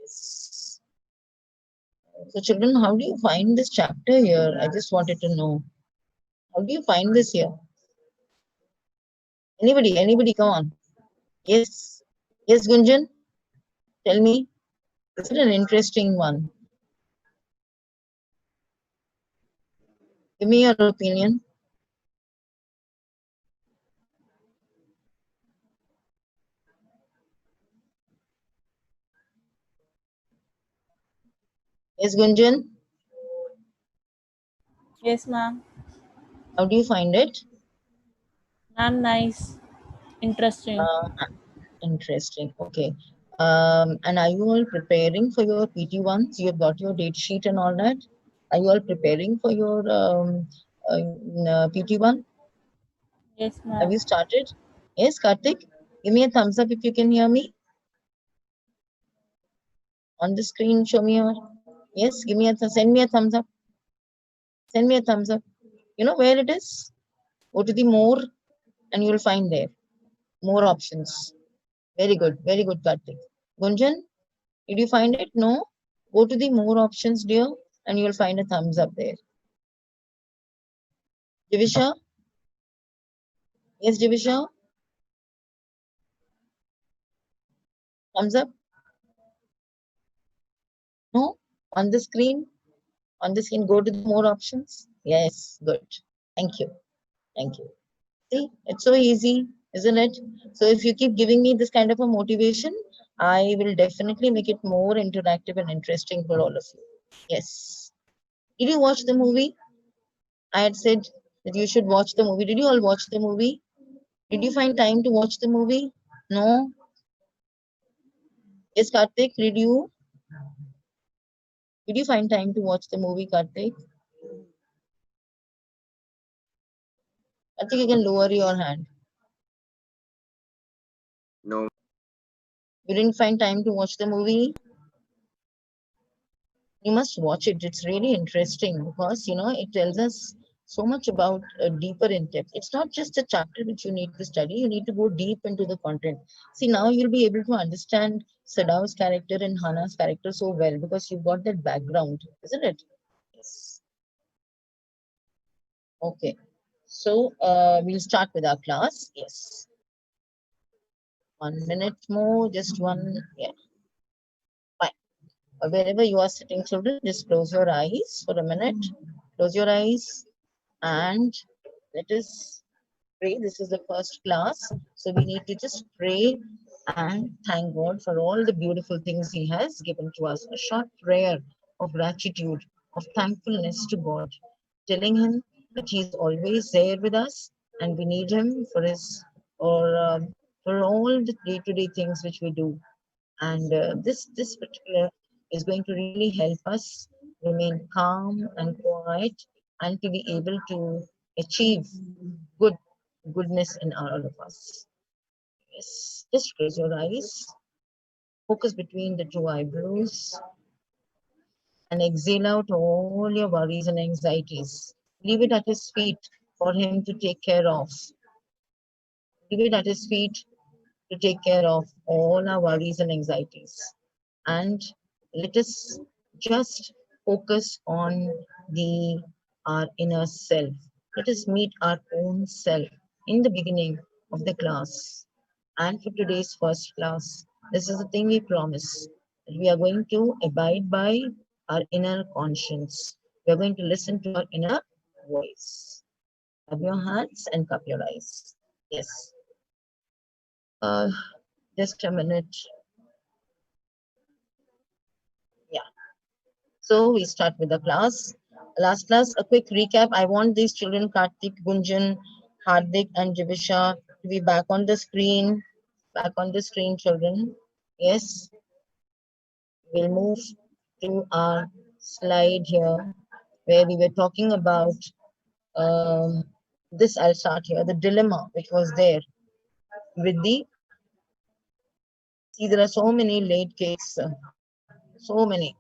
Yes. So children, how do you find this chapter here? I just wanted to know. How do you find this here? Anybody, come on. Yes. Yes, Gunjan, tell me. Is it an interesting one? Give me your opinion. Yes, Gunjan, Yes, ma'am. how do you find it? Ma'am, nice. Interesting. Interesting. Okay. And are you all preparing for your PT ones? You have got your date sheet and all that. Are you all preparing for your PT one? Yes, Have ma'am. you started? Yes, Karthik. Give me a thumbs up if you can hear me. On the screen, show me your. Yes, give me a send me a thumbs up. Send me a thumbs up. You know where it is? Go to the more, and you will find there more options. Very good, Karthik. Gunjan, did you find it? No? Go to the more options, dear, and you'll find a thumbs up there. Divisha? Yes, Divisha? Thumbs up? No? On the screen? On the screen, go to the more options. Yes, good. Thank you. Thank you. See, it's so easy, isn't it? So if you keep giving me this kind of a motivation, I will definitely make it more interactive and interesting for all of you. Yes. Did you watch the movie? I had said that you should watch the movie. Did you all watch the movie? Did you find time to watch the movie? No? Yes, Karthik, did you find time to watch the movie, Karthik? Karthik, you can lower your hand. No. You didn't find time to watch the movie? You must watch it. It's really interesting because it tells us so much about deeper in depth. It's not just a chapter which you need to study, you need to go deep into the content. See, now you'll be able to understand Sadav's character and Hana's character so well because you've got that background, isn't it? Yes. Okay. So we'll start with our class. Yes. 1 minute more, just one. Yeah. Fine. Wherever you are sitting, children, just close your eyes for a minute. Close your eyes and let us pray. This is the first class. So we need to just pray and thank God for all the beautiful things He has given to us. A short prayer of gratitude, of thankfulness to God, telling Him that He's always there with us and we need Him for His or for all the day-to-day things which we do. And this particular is going to really help us remain calm and quiet and to be able to achieve goodness in all of us. Yes, just close your eyes, focus between the two eyebrows, and exhale out all your worries and anxieties. Leave it at His feet for Him to take care of. Leave it at His feet to take care of all our worries and anxieties. And let us just focus on the our inner self. Let us meet our own self in the beginning of the class. And for today's first class, this is the thing we promise that we are going to abide by our inner conscience. We are going to listen to our inner voice. Rub your hands and cup your eyes. Yes. Uh, just a minute. Yeah. So we start with the class. Last class, a quick recap. I want these children, Karthik, Gunjan, Hardik, and Jivisha, to be back on the screen. Back on the screen, children. Yes. We'll move to our slide here where we were talking about this. I'll start here. The dilemma which was there with the. See, there are so many late kids. So many.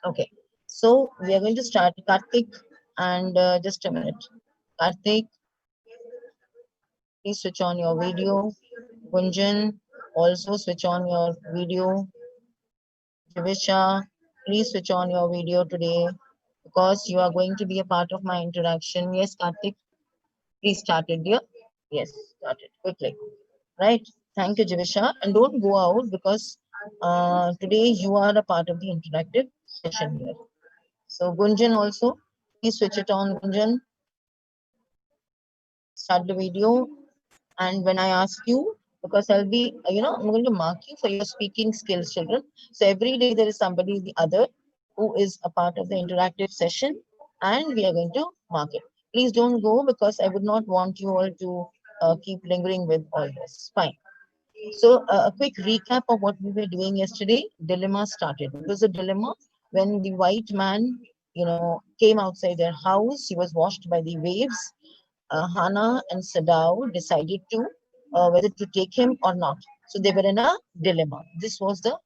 Okay. So we are going to start Karthik and just a minute. Karthik, please switch on your video. Gunjan, also switch on your video. Javisha, please switch on your video today because you are going to be a part of my interaction. Yes, Karthik, please start it, dear. Yes, start it quickly. Right. Thank you, Javisha. And don't go out because today you are a part of the interactive session here. So Gunjan also, please switch it on, Gunjan. Start the video. And when I ask you, because I'll be, I'm going to mark you for your speaking skills, children. So every day there is somebody the other who is a part of the interactive session, and we are going to mark it. Please don't go because I would not want you all to keep lingering with all this. Fine. So a quick recap of what we were doing yesterday. Dilemma started. It was a dilemma when the white man, came outside their house. He was washed by the waves. Hana and Sadao decided to whether to take him or not. So they were in a dilemma. This was the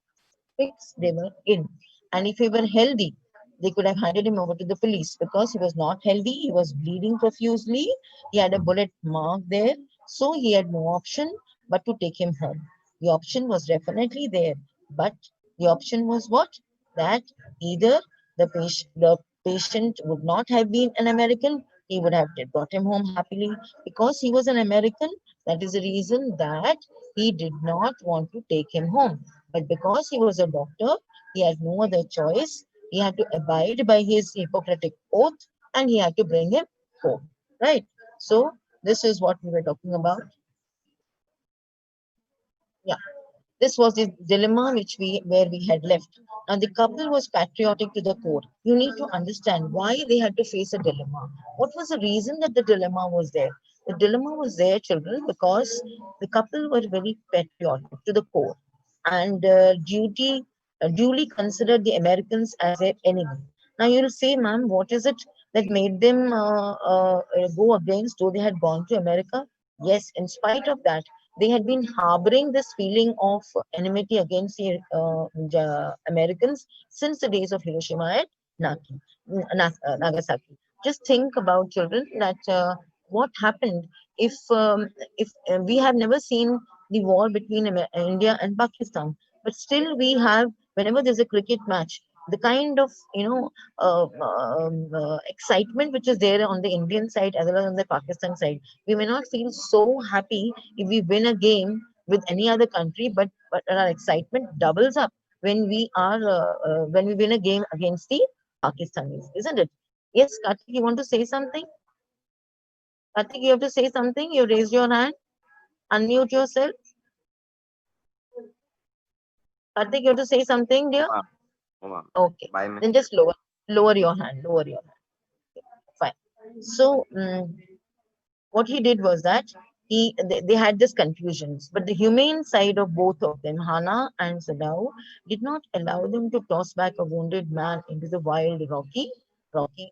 fix they were in. And if he were healthy, they could have handed him over to the police because he was not healthy. He was bleeding profusely. He had a bullet mark there. So he had no option but to take him home. The option was definitely there. But the option was what? That either the patient would not have been an American, he would have brought him home happily. Because he was an American, that is the reason that he did not want to take him home. But because he was a doctor, he had no other choice. He had to abide by his Hippocratic oath and he had to bring him home. Right? So, this is what we were talking about. Yeah. This was the dilemma where we had left. And the couple was patriotic to the core. You need to understand why they had to face a dilemma. What was the reason that the dilemma was there? The dilemma was there, children, because the couple were very patriotic to the core and duly considered the Americans as their enemy. Now you'll say, ma'am, what is it that made them go against though they had gone to America? Yes, in spite of that, they had been harboring this feeling of enmity against the Americans since the days of Hiroshima and Nagasaki. Just think about, children, that what happened if we have never seen the war between India and Pakistan, but still we have, whenever there's a cricket match, the kind of excitement which is there on the Indian side as well as on the Pakistan side. We may not feel so happy if we win a game with any other country, but our excitement doubles up when we win a game against the Pakistanis, isn't it? Yes, Karthik, you want to say something? Karthik, you have to say something. You raised your hand. Unmute yourself. Karthik, you have to say something, dear. Okay, then just lower your hand. Lower your hand. Fine. So what he did was that they had this confusions, but the humane side of both of them, Hana and Sadao, did not allow them to toss back a wounded man into the wild, rocky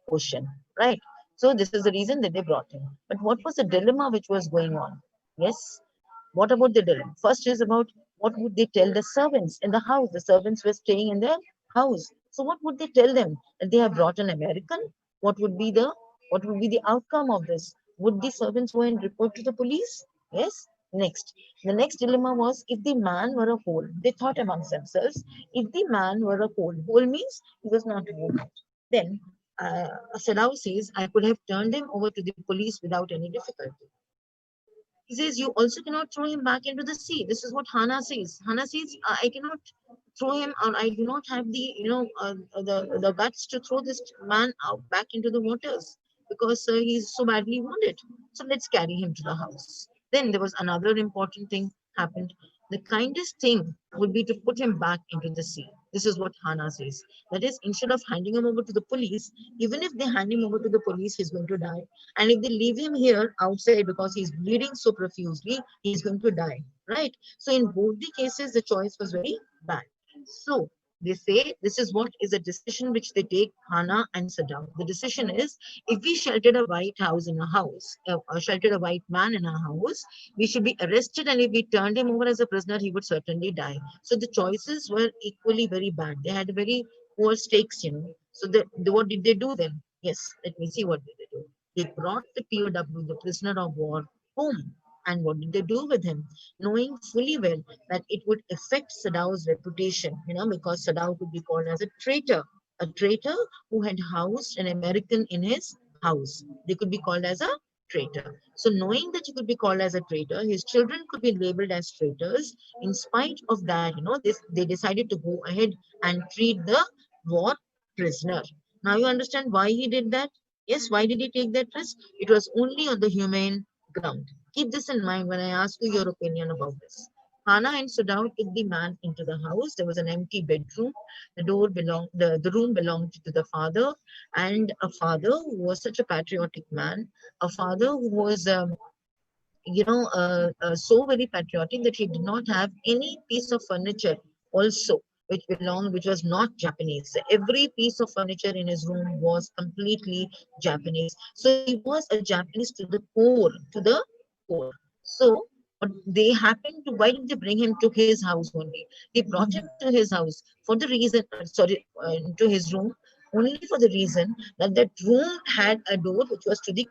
ocean. Right. So this is the reason that they brought him. But what was the dilemma which was going on? Yes. What about the dilemma? First is about what would they tell the servants in the house? The servants were staying in their house. So what would they tell them? That they have brought an American? What would be the outcome of this? Would the servants go and report to the police? Yes. Next. The next dilemma was if the man were a whole. They thought amongst themselves, if the man were a whole means he was not a woman. Then Sadao says, I could have turned him over to the police without any difficulty. He says, you also cannot throw him back into the sea. This is what Hana says. Hana says, I cannot throw him, or I do not have the guts to throw this man out back into the waters because he's so badly wounded. So let's carry him to the house. Then there was another important thing happened. The kindest thing would be to put him back into the sea. This is what Hana says. That is, instead of handing him over to the police, even if they hand him over to the police, he's going to die. And if they leave him here outside because he's bleeding so profusely, he's going to die. Right? So in both the cases, the choice was very bad. So they say this is what is a decision which they take, Hana and Sadao. The decision is if we sheltered a white house in a house, sheltered a white man in a house, we should be arrested, and if we turned him over as a prisoner, he would certainly die. So the choices were equally very bad. They had very poor stakes. So what did they do then? Yes, let me see what did they do. They brought the POW, the prisoner of war, home. They brought him home. They And what did they do with him? Knowing fully well that it would affect Sadau's reputation, because Sadao could be called as a traitor who had housed an American in his house. They could be called as a traitor. So knowing that he could be called as a traitor, his children could be labeled as traitors. In spite of that, they decided to go ahead and treat the war prisoner. Now you understand why he did that? Yes, why did he take that risk? It was only on the humane ground. Keep this in mind when I ask you your opinion about this. Hana and Sudao took the man into the house. There was an empty bedroom. The room belonged to the father, and a father who was such a patriotic man, a father who was so very patriotic that he did not have any piece of furniture also which was not Japanese. Every piece of furniture in his room was completely Japanese. So he was a Japanese to the core. So they happened to, why did they bring him to his house only? They brought him to his house for the reason, to his room, only for the reason that that room had a door which was to the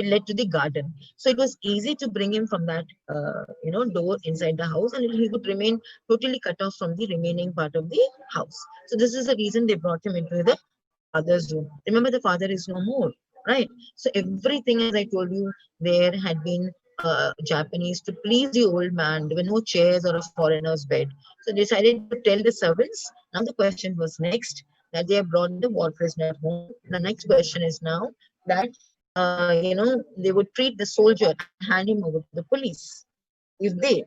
led to the garden. So it was easy to bring him from that door inside the house, and he would remain totally cut off from the remaining part of the house. So this is the reason they brought him into the father's room. Remember, the father is no more, right? So everything, as I told you, there had been Japanese to please the old man. There were no chairs or a foreigner's bed. So they decided to tell the servants. Now the question was next that they have brought the war prisoner home. The next question is now that they would treat the soldier and hand him over to the police. If they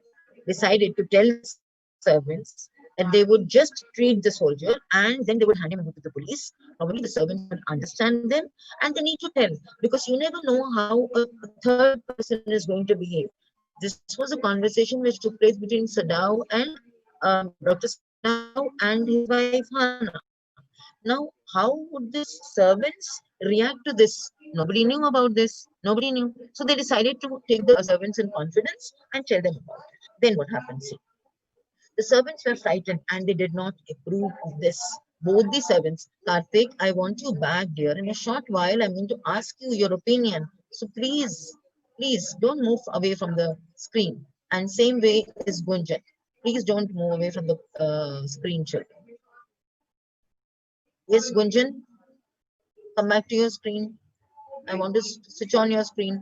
decided to tell the servants that they would just treat the soldier and then they would hand him over to the police, probably the servants would understand them, and they need to tell, because you never know how a third person is going to behave. This was a conversation which took place between Sadao and Dr. Sadao and his wife Hana. Now, how would the servants react to this? Nobody knew about this. Nobody knew. So they decided to take the servants in confidence and tell them about it. Then what happens? The servants were frightened and they did not approve of this. Both the servants, Karthik, I want you back, dear. In a short while, I'm going to ask you your opinion. So please don't move away from the screen. And same way is Gunjan. Please don't move away from the screen, children. Yes, Gunjan, come back to your screen. I want to switch on your screen.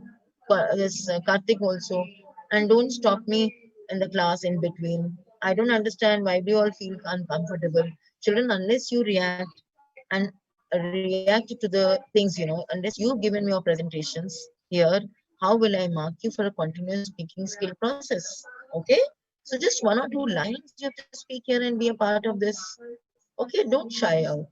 Yes, Karthik also. And don't stop me in the class in between. I don't understand why do you all feel uncomfortable. Children, unless you react and react to the things, unless you've given me your presentations here, how will I mark you for a continuous speaking skill process? Okay? So just one or two lines you have to speak here and be a part of this. Okay, don't shy out.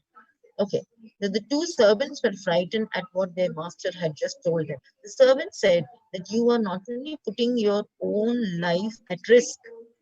Okay. The two servants were frightened at what their master had just told them. The servant said that you are not only putting your own life at risk,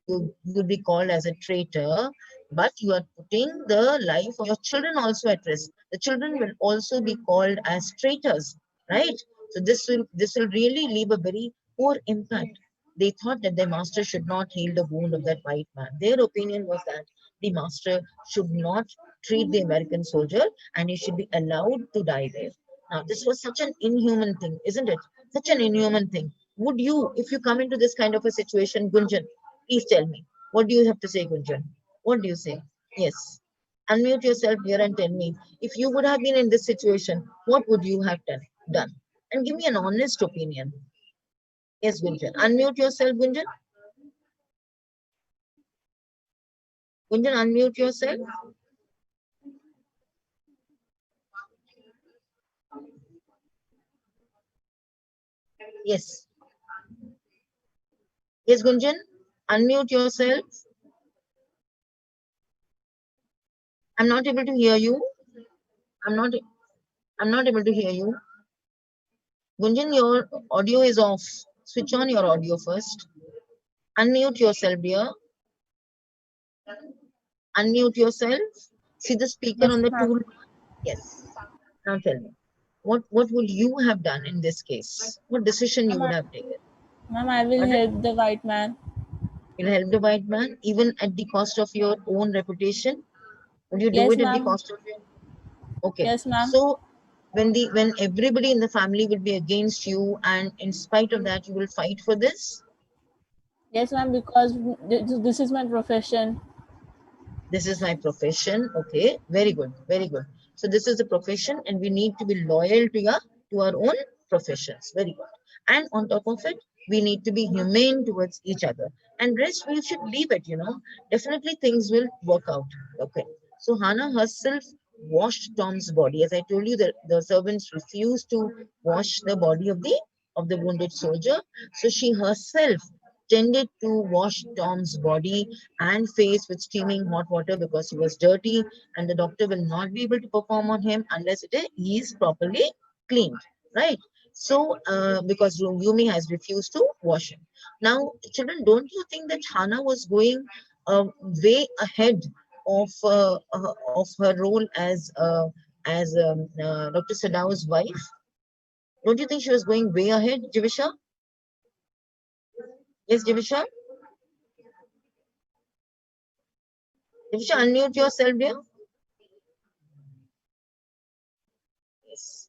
you will be called as a traitor, but you are putting the life of your children also at risk. The children will also be called as traitors, right? So this will really leave a very poor impact. They thought that their master should not heal the wound of that white man. Their opinion was that the master should not treat the American soldier and he should be allowed to die there. Now, this was such an inhuman thing, isn't it? Such an inhuman thing. Would you, if you come into this kind of a situation, Gunjan, please tell me, what do you have to say, Gunjan? What do you say? Yes. Unmute yourself here and tell me, if you would have been in this situation, what would you have done? And give me an honest opinion. Yes, Gunjan. Unmute yourself, Gunjan. Gunjan, unmute yourself. Yes. Yes, Gunjan, unmute yourself. I'm not able to hear you. I'm not I'm not able to hear you. Gunjan, your audio is off. Switch on your audio first. Unmute yourself, dear. Unmute yourself. See the speaker Yes, on the ma'am. tool. Yes. Now tell me. What would you have done in this case? What decision you Ma'am, would have taken? I will Pardon? help the white man. You'll help the white man even at the cost of your own reputation? Would you do Yes, it at the ma'am. cost of your? Okay. Yes, ma'am. So when everybody in the family will be against you, and in spite of that, you will fight for this? Yes, ma'am, because this is my profession. This is my profession. Okay, very good, very good. So this is a profession, and we need to be loyal to our own professions. Very good. And on top of it, we need to be humane towards each other. And rest, we should leave it. Definitely things will work out. Okay. So Hannah herself washed Tom's body. As I told you, the servants refused to wash the body of the wounded soldier. So she herself tended to wash Tom's body and face with steaming hot water because he was dirty, and the doctor will not be able to perform on him unless he is properly cleaned, right? So, because Yumi has refused to wash him. Now, children, don't you think that Hannah was going way ahead of her role as Dr. Sadaw's wife? Don't you think she was going way ahead, Jivisha? Yes, Jivisha? Jivisha, unmute yourself, dear. Yes.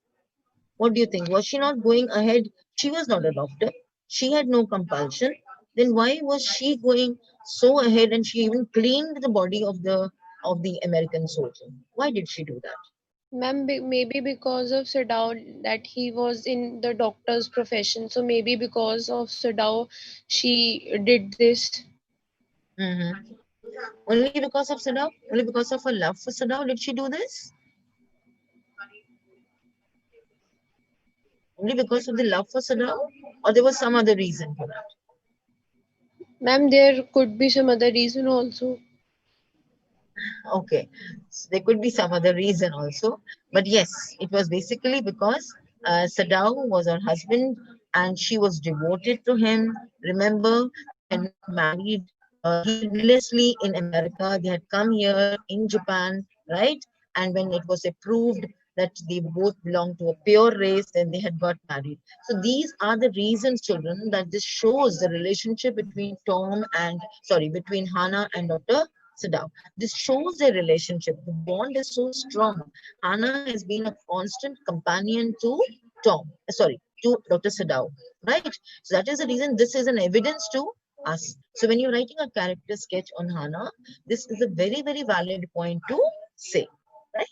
What do you think? Was she not going ahead? She was not a doctor. She had no compulsion. Then why was she going so ahead, and she even cleaned the body of the American soldier? Why did she do that? Ma'am, maybe because of Sadao that he was in the doctor's profession. So maybe because of Sadao, she did this. Mm-hmm. Only because of Sadao? Only because of her love for Sadao did she do this? Only because of the love for Sadao? Or there was some other reason for that? Ma'am, there could be some other reason also. Okay, so there could be some other reason also, but yes, it was basically because Sadao was her husband and she was devoted to him. Remember, they had not married heedlessly in America, they had come here in Japan, right? And when it was approved that they both belonged to a pure race, then they had got married. So these are the reasons, children, that this shows the relationship between between Hannah and Dr. Sadao. This shows their relationship. The bond is so strong. Hannah has been a constant companion to to Dr. Sadao, right? So that is the reason this is an evidence to us. So when you're writing a character sketch on Hannah, this is a very, very valid point to say, right?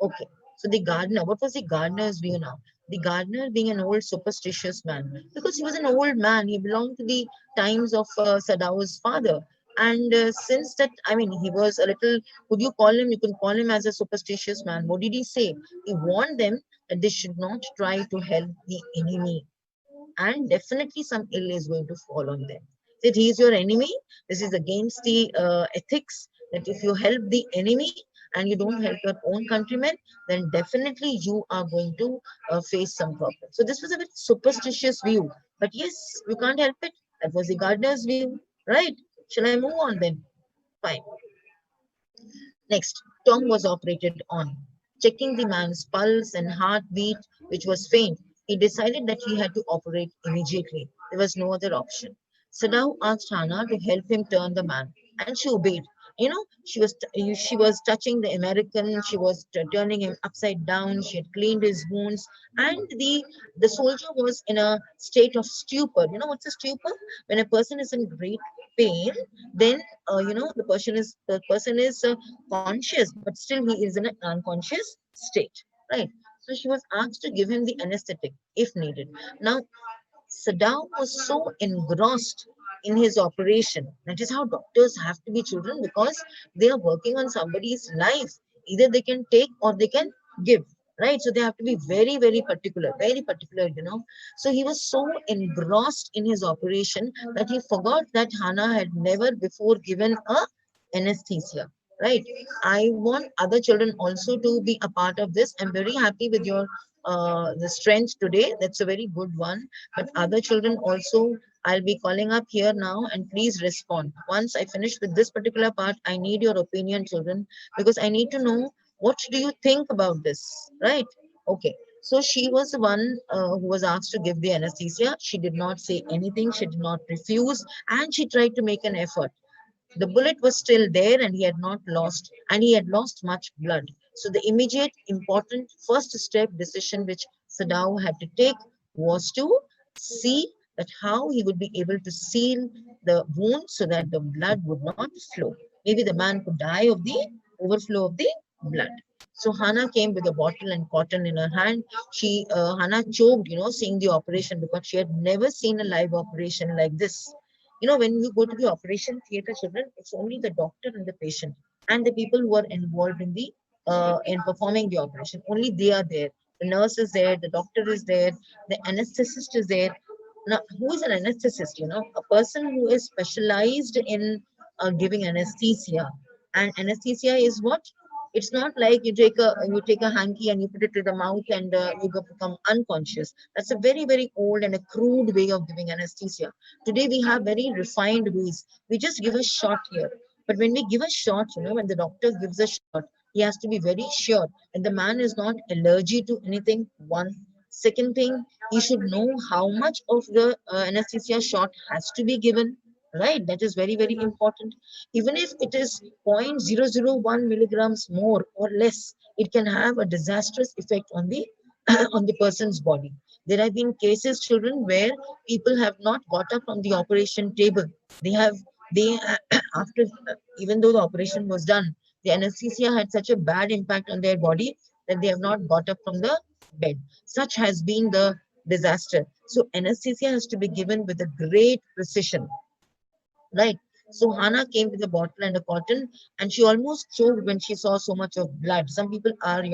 Okay. So the gardener, what was the gardener's view now? The gardener being an old superstitious man, because he was an old man, he belonged to the times of Sadao's father. And since that, I mean, he was a little, you can call him as a superstitious man. What did he say? He warned them that they should not try to help the enemy. And definitely some ill is going to fall on them. That he is your enemy. This is against the ethics that if you help the enemy and you don't help your own countrymen, then definitely you are going to face some problem. So this was a very superstitious view. But yes, you can't help it. That was the gardener's view, right? Shall I move on then? Fine. Next, Tom was operated on. Checking the man's pulse and heartbeat, which was faint, he decided that he had to operate immediately. There was no other option. Sadao asked Hannah to help him turn the man, and she obeyed. She was touching the American. She was turning him upside down. She had cleaned his wounds, and the soldier was in a state of stupor. You know what's a stupor? When a person is in great pain, then the person is conscious, but still he is in an unconscious state, right? So she was asked to give him the anesthetic if needed. Now, Sadao was so engrossed in his operation. That is how doctors have to be, children, because they are working on somebody's life. Either they can take or they can give, right? So they have to be very, very particular, very particular. So he was so engrossed in his operation that he forgot that Hannah had never before given a anesthesia, right? I want other children also to be a part of this. I'm very happy with your the strength today. That's a very good one. But other children also, I'll be calling up here now, and please respond. Once I finish with this particular part, I need your opinion, children, because I need to know what do you think about this, right? Okay. So she was the one who was asked to give the anesthesia. She did not say anything. She did not refuse, and she tried to make an effort. The bullet was still there, and he had not lost, and he had lost much blood. So the immediate important first step decision which Sadao had to take was to see that how he would be able to seal the wound so that the blood would not flow. Maybe the man could die of the overflow of the blood. So Hannah came with a bottle and cotton in her hand. Hannah choked, seeing the operation because she had never seen a live operation like this. When you go to the operation theater, children, it's only the doctor and the patient and the people who are involved in performing the operation. Only they are there. The nurse is there, the doctor is there, the anesthetist is there. Now, who is an anesthetist? A person who is specialized in giving anesthesia. And anesthesia is what? It's not like you take a hanky and you put it to the mouth and you become unconscious. That's a very, very old and a crude way of giving anesthesia. Today we have very refined ways. We just give a shot here. But when we give a shot, when the doctor gives a shot, he has to be very sure that the man is not allergic to anything. One. Second thing, he should know how much of the anesthesia shot has to be given. Right? That is very, very important. Even if it is 0.001 milligrams more or less, it can have a disastrous effect on the on the person's body. There have been cases, children, where people have not got up from the operation table. They after even though the operation was done, the anesthesia had such a bad impact on their body that they have not got up from the bed. Such has been the disaster. So anesthesia has to be given with a great precision. Right. So Hannah came with a bottle and a cotton, and she almost choked when she saw so much of blood. Some people are,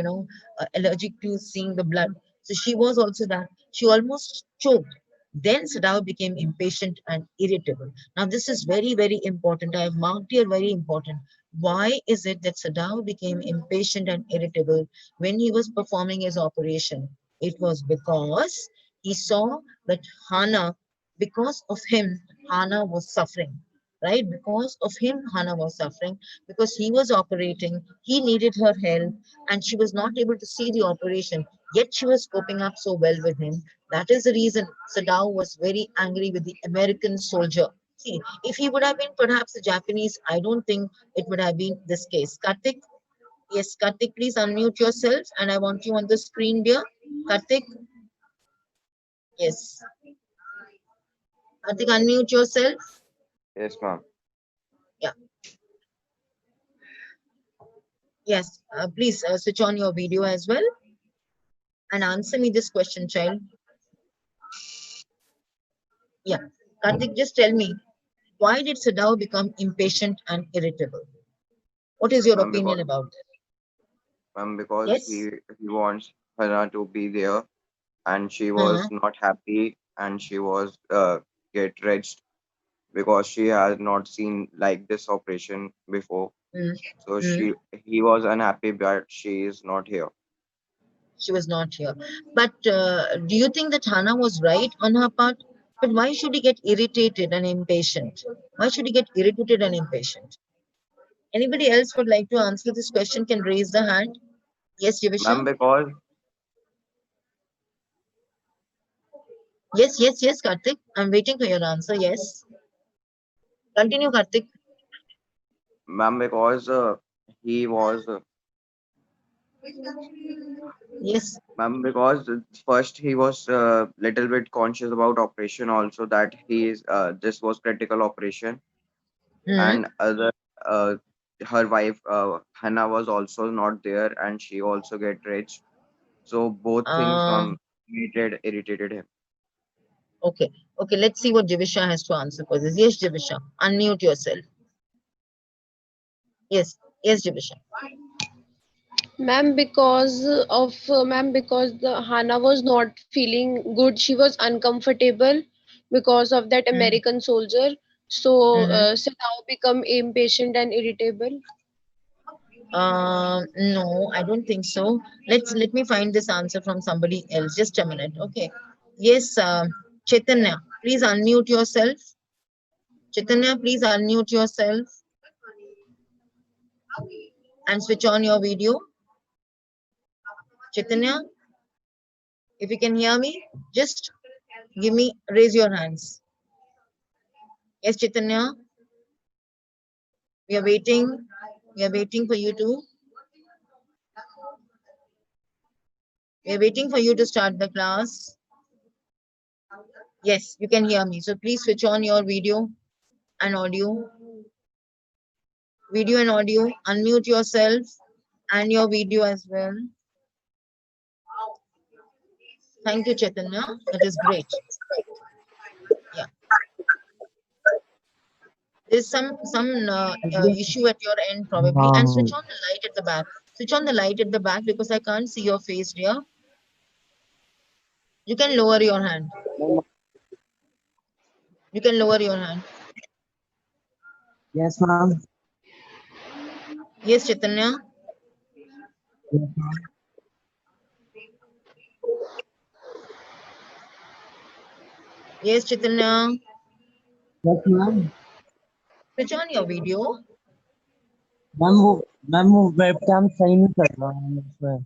allergic to seeing the blood. So she was also that. She almost choked. Then Sadao became impatient and irritable. Now, this is very, very important. I have marked here very important. Why is it that Sadao became impatient and irritable when he was performing his operation? It was because he saw that Hannah, because of him, Hannah was suffering, right? Because of him, Hannah was suffering because he was operating, he needed her help, and she was not able to see the operation. Yet she was coping up so well with him. That is the reason Sadao was very angry with the American soldier. See, if he would have been perhaps a Japanese, I don't think it would have been this case. Kartik, yes, Kartik, please unmute yourself, and I want you on the screen, dear. Kartik, yes. Kartik, unmute yourself. Yes, ma'am. Yeah. Yes, please switch on your video as well and answer me this question, child. Yeah, Karthik, just tell me, why did Sadao become impatient and irritable? What is your Ma'am, because opinion about it? ma'am, because Yes? he wants Hannah to be there, and she Uh-huh. was not happy, and she was get wretched because she has not seen like this operation before. Mm, So mm. he was unhappy that she is not here. She was not here. But do you think that Hannah was right on her part? But why should he get irritated and impatient? Why should he get irritated and impatient? Anybody else would like to answer this question can raise the hand. Yes, Ma'am, Divisha? because Yes, yes, yes, Karthik. I'm waiting for your answer. Yes. Continue, Karthik. ma'am, because he was Yes. ma'am, because first he was little bit conscious about operation also, that he is this was critical operation, Hmm. and other uh, her wife Hannah was also not there, and she also get rich. So both things, Uh, ma'am, irritated him. okay. Okay, let's see what Divisha has to answer for this. Yes, Divisha. Unmute yourself. Yes. Yes, Divisha. Ma'am, because the Hannah was not feeling good. She was uncomfortable because of that Hmm. American soldier. So Mm-hmm. Sadao become impatient and irritable. No, I don't think so. Let me find this answer from somebody else. Just a minute. Okay. Yes, Chaitanya, please unmute yourself. Chaitanya, please unmute yourself and switch on your video. Chaitanya, if you can hear me, just raise your hands. Yes, Chaitanya, we are waiting. We are waiting for you to. We are waiting for you to start the class. Yes, you can hear me. So please switch on your video and audio. Video and audio. Unmute yourself and your video as well. Thank you, Chaitanya. That is great. Yeah. There's some issue at your end probably. And switch on the light at the back. Switch on the light at the back because I can't see your face, dear. You can lower your hand. You can lower your hand. Yes, ma'am. Yes, Chaitanya. Yes, ma'am. Yes, Chaitanya. Yes, ma'am. Switch on your video. Ma'am वो webcam सही नहीं कर रहा है इसमें.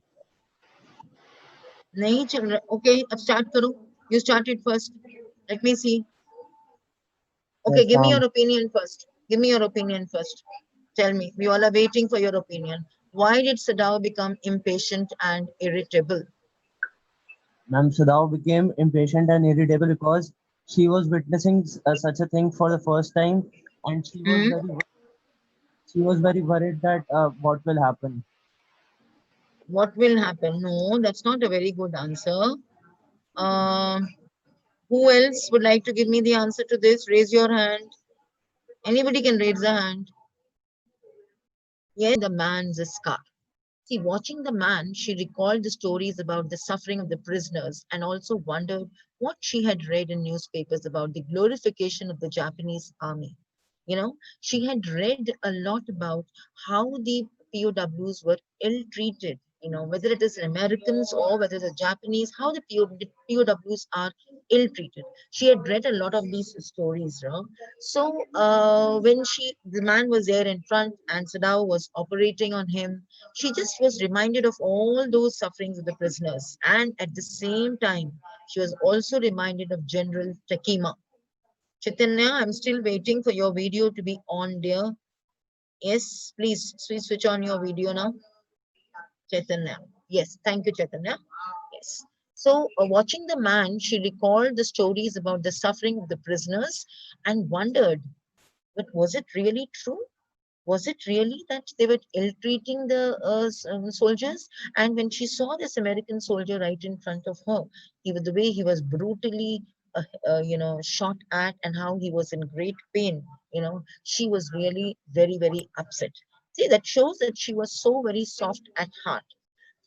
नहीं चल रहा. Okay, अब start करो. You start it first. Let me see. Okay, Yes, give me ma'am. your opinion first. Give me your opinion first. Tell me. We all are waiting for your opinion. Why did Sadao become impatient and irritable? Ma'am, Sadao became impatient and irritable because she was witnessing such a thing for the first time, and she was very worried that what will happen. What will happen? No, that's not a very good answer. Who else would like to give me the answer to this? Raise your hand. Anybody can raise a hand. Yes, the man's scar. See, watching the man, she recalled the stories about the suffering of the prisoners and also wondered what she had read in newspapers about the glorification of the Japanese army. You know, she had read a lot about how the POWs were ill treated, you know, whether it is Americans or whether the Japanese, how the POWs are ill treated. She had read a lot of these stories, right? So when the man was there in front and Sadao was operating on him, she just was reminded of all those sufferings of the prisoners. And at the same time, she was also reminded of General Takima. Chaitanya, I'm still waiting for your video to be on, dear. Yes, please switch on your video now. Chaitanya. Yes, thank you, Chaitanya. Yes. So, watching the man, she recalled the stories about the suffering of the prisoners and wondered, but was it really true? Was it really that they were ill-treating the soldiers? And when she saw this American soldier right in front of her, the way he was brutally, shot at, and how he was in great pain, she was really very, very upset. See, that shows that she was so very soft at heart.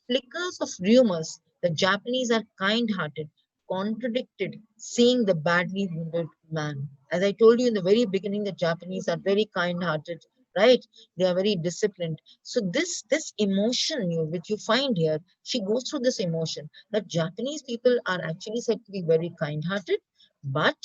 Flickers of rumors that Japanese are kind-hearted contradicted seeing the badly wounded man. As I told you in the very beginning, the Japanese are very kind-hearted, right? They are very disciplined. So this emotion which you find here, she goes through this emotion that Japanese people are actually said to be very kind-hearted, but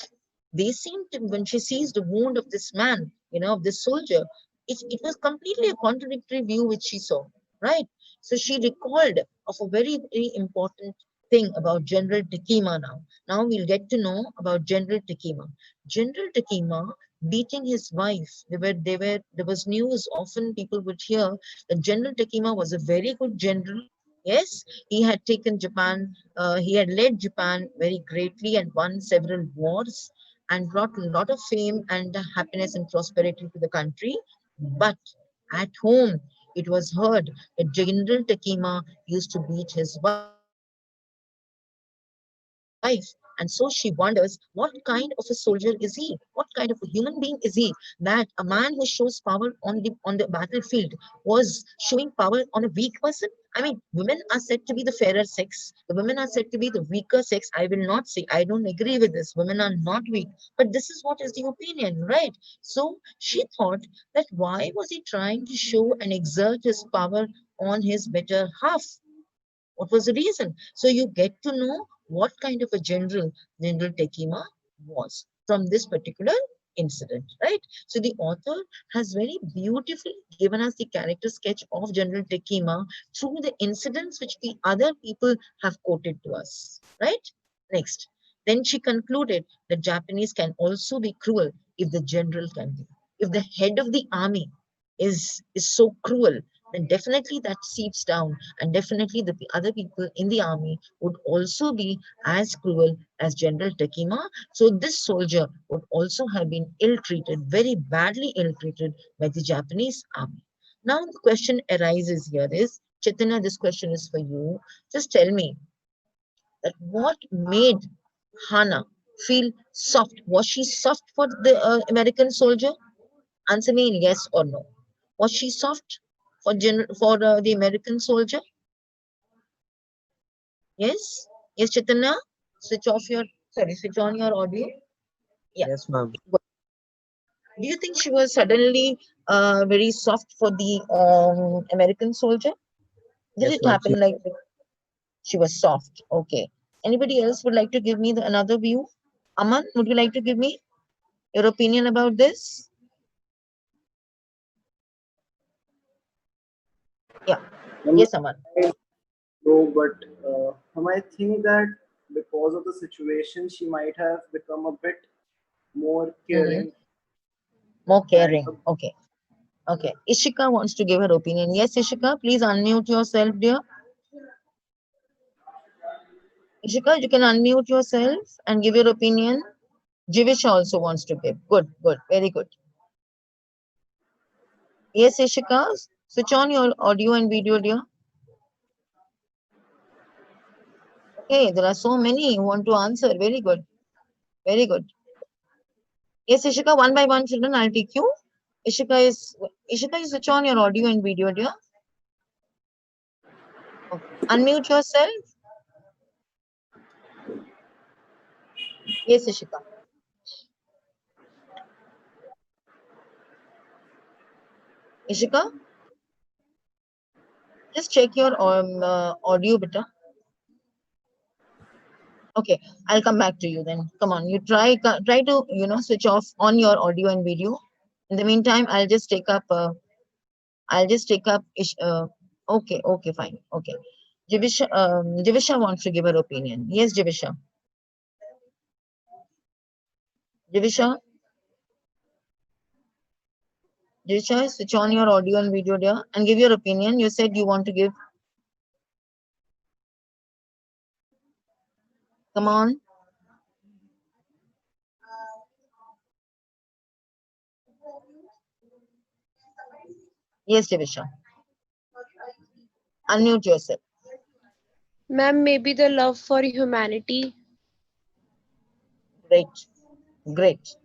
they seem to, when she sees the wound of this man, of this soldier, it was completely a contradictory view which she saw, right? So she recalled of a very, very important thing about General Takima now. Now we'll get to know about General Takima. General Takima beating his wife. There was news, often people would hear that General Takima was a very good general. Yes, he had taken Japan, he had led Japan very greatly and won several wars and brought a lot of fame and happiness and prosperity to the country. But at home, it was heard that General Takima used to beat his wife. And so she wonders what kind of a soldier is he? What kind of a human being is he? That a man who shows power on the battlefield was showing power on a weak person? I mean, women are said to be the fairer sex. The women are said to be the weaker sex. I will not say, I don't agree with this. Women are not weak. But this is what is the opinion, right? So she thought that why was he trying to show and exert his power on his better half? What was the reason? So you get to know what kind of a General Takima was from this particular incident, right? So the author has very beautifully given us the character sketch of General Takima through the incidents which the other people have quoted to us, right? Next. Then she concluded that Japanese can also be cruel if the general can be. If the head of the army is so cruel, then definitely that seeps down, and definitely the other people in the army would also be as cruel as General Takima. So this soldier would also have been ill-treated, very badly ill-treated by the Japanese army. Now the question arises here is, Chaitanya, this question is for you. Just tell me that what made Hana feel soft? Was she soft for the American soldier? Answer me in yes or no. Was she soft for the American soldier? Yes? Yes, Chaitanya? Switch on your audio. Yeah. Yes, ma'am. Do you think she was suddenly very soft for the American soldier? Did Yes, it ma'am. happen like she was soft? Okay. Anybody else would like to give me another view? Aman, would you like to give me your opinion about this? Yeah. Yes, Aman. No, but I think that because of the situation, she might have become a bit more Hmm. caring More and caring. Okay. Okay. Ishika wants to give her opinion. Yes, Ishika, please unmute yourself, dear. Ishika, you can unmute yourself and give your opinion. Jivish also wants to give. Good, good, very good. Yes, Ishika, switch on your audio and video, dear. Okay, there are so many who want to answer. Very good, very good. Yes, Ishika, one by one, children, I'll take you. Ishika, you switch on your audio and video, dear. Okay. Unmute yourself. Yes, Ishika. Ishika, just check your audio, beta. Okay, I'll come back to you then. Come on, you try to switch off on your audio and video. In the meantime, I'll just take up okay, okay, fine. Okay. Jivisha wants to give her opinion. Yes, Jivisha. Jivisha, Jivisha, switch on your audio and video there and give your opinion. You said you want to give. Come on. Yes, Jivisha. Unmute yourself. Ma'am, maybe the love for humanity. Great. Great.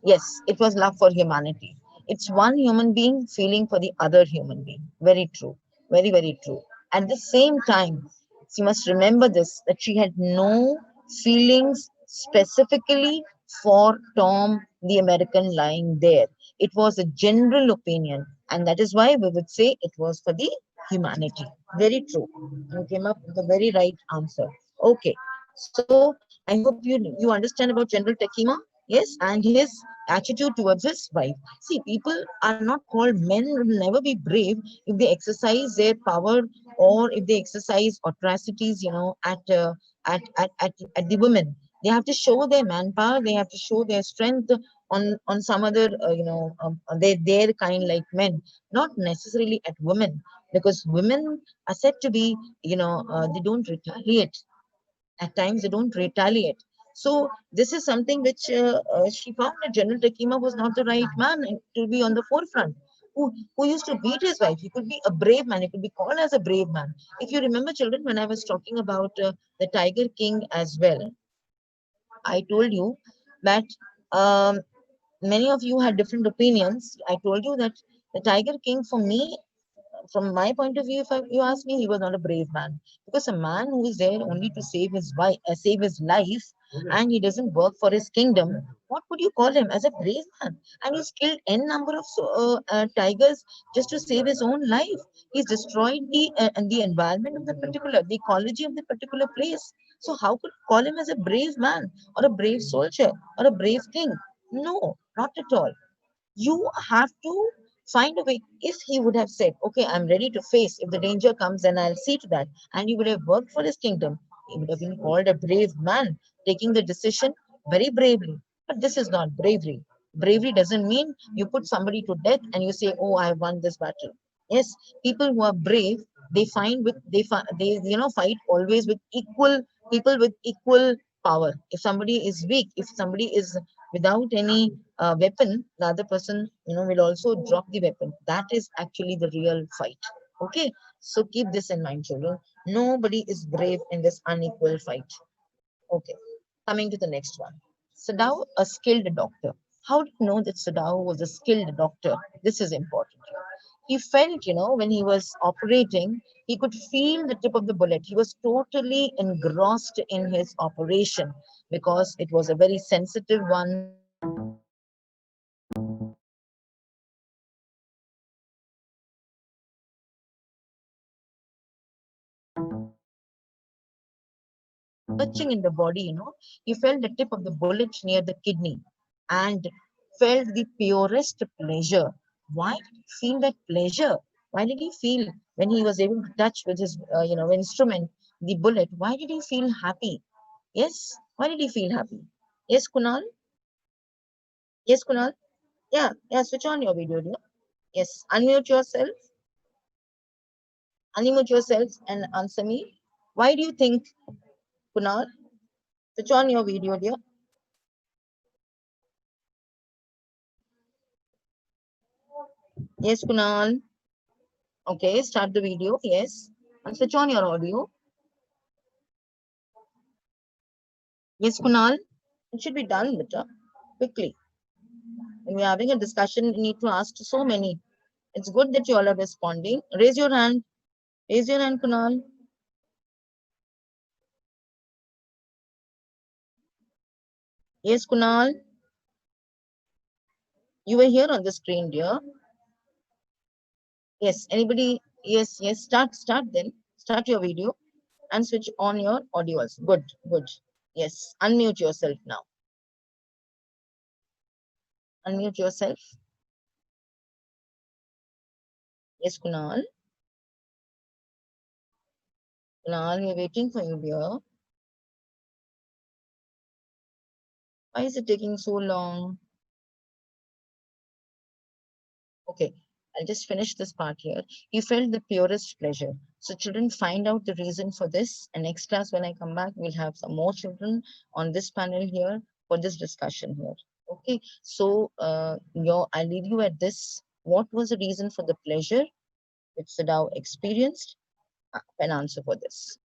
Yes, it was love for humanity. It's one human being feeling for the other human being. Very true. Very, very true. At the same time, she must remember this that she had no feelings specifically for Tom, the American lying there. It was a general opinion, and that is why we would say it was for the humanity. Very true. You came up with a very right answer. Okay. So I hope you understand about General Takima. Yes, and his attitude towards his wife. See, people are not called men will never be brave if they exercise their power or if they exercise atrocities, at the women. They have to show their manpower. They have to show their strength on some other, their kind like men, not necessarily at women, because women are said to be, they don't retaliate at times they don't retaliate. So this is something which she found that General Takima was not the right man to be on the forefront. Who used to beat his wife? He could be a brave man. He could be called as a brave man. If you remember, children, when I was talking about the Tiger King as well, I told you that um, many of you had different opinions. I told you that the Tiger King, for me, from my point of view, if you ask me, he was not a brave man, because a man who is there only to save his wife, save his life, and he doesn't work for his kingdom. What would you call him as a brave man? And he's killed n number of tigers just to save his own life. He's destroyed the environment of the particular, the ecology of the particular place. So how could you call him as a brave man or a brave soldier or a brave king? No, not at all. You have to find a way. If he would have said, okay, I'm ready to face, if the danger comes, then I'll see to that, and he would have worked for his kingdom, he would have been called a brave man, taking the decision very bravely. But this is not bravery. Bravery doesn't mean you put somebody to death and you say, "Oh, I have won this battle." Yes, people who are brave, they fight always with equal people with equal power. If somebody is weak, if somebody is without any weapon, the other person will also drop the weapon. That is actually the real fight. Okay, so keep this in mind, children. Nobody is brave in this unequal fight. Okay, coming to the next one. Sadao, a skilled doctor. How do you know that Sadao was a skilled doctor? This is important. He felt, when he was operating, he could feel the tip of the bullet. He was totally engrossed in his operation because it was a very sensitive one. Touching in the body, he felt the tip of the bullet near the kidney and felt the purest pleasure. Why did he feel that pleasure? Why did he feel when he was able to touch with his, instrument, the bullet? Why did he feel happy? Yes. Why did he feel happy? Yes, Kunal? Yes, Kunal? Yeah, yeah, switch on your video, dear. Yes, unmute yourself. Unmute yourself and answer me. Why do you think, Kunal? Switch on your video, dear. Yes, Kunal. Okay, start the video. Yes. And switch on your audio. Yes, Kunal. It should be done, beta. Quickly. When we're having a discussion, we need to ask so many. It's good that you all are responding. Raise your hand. Raise your hand, Kunal. Yes, Kunal. You were here on the screen, dear. Yes. Anybody? Yes, yes. Start then. Start your video and switch on your audio also. Good, good. Yes. Unmute yourself now. Unmute yourself. Yes, Kunal. Kunal, we're waiting for you, dear. Why is it taking so long? Okay, I'll just finish this part here. He felt the purest pleasure. So children, find out the reason for this. And next class, when I come back, we'll have some more children on this panel here for this discussion here. Okay, so I'll leave you at this. What was the reason for the pleasure which Sadao experienced? An answer for this.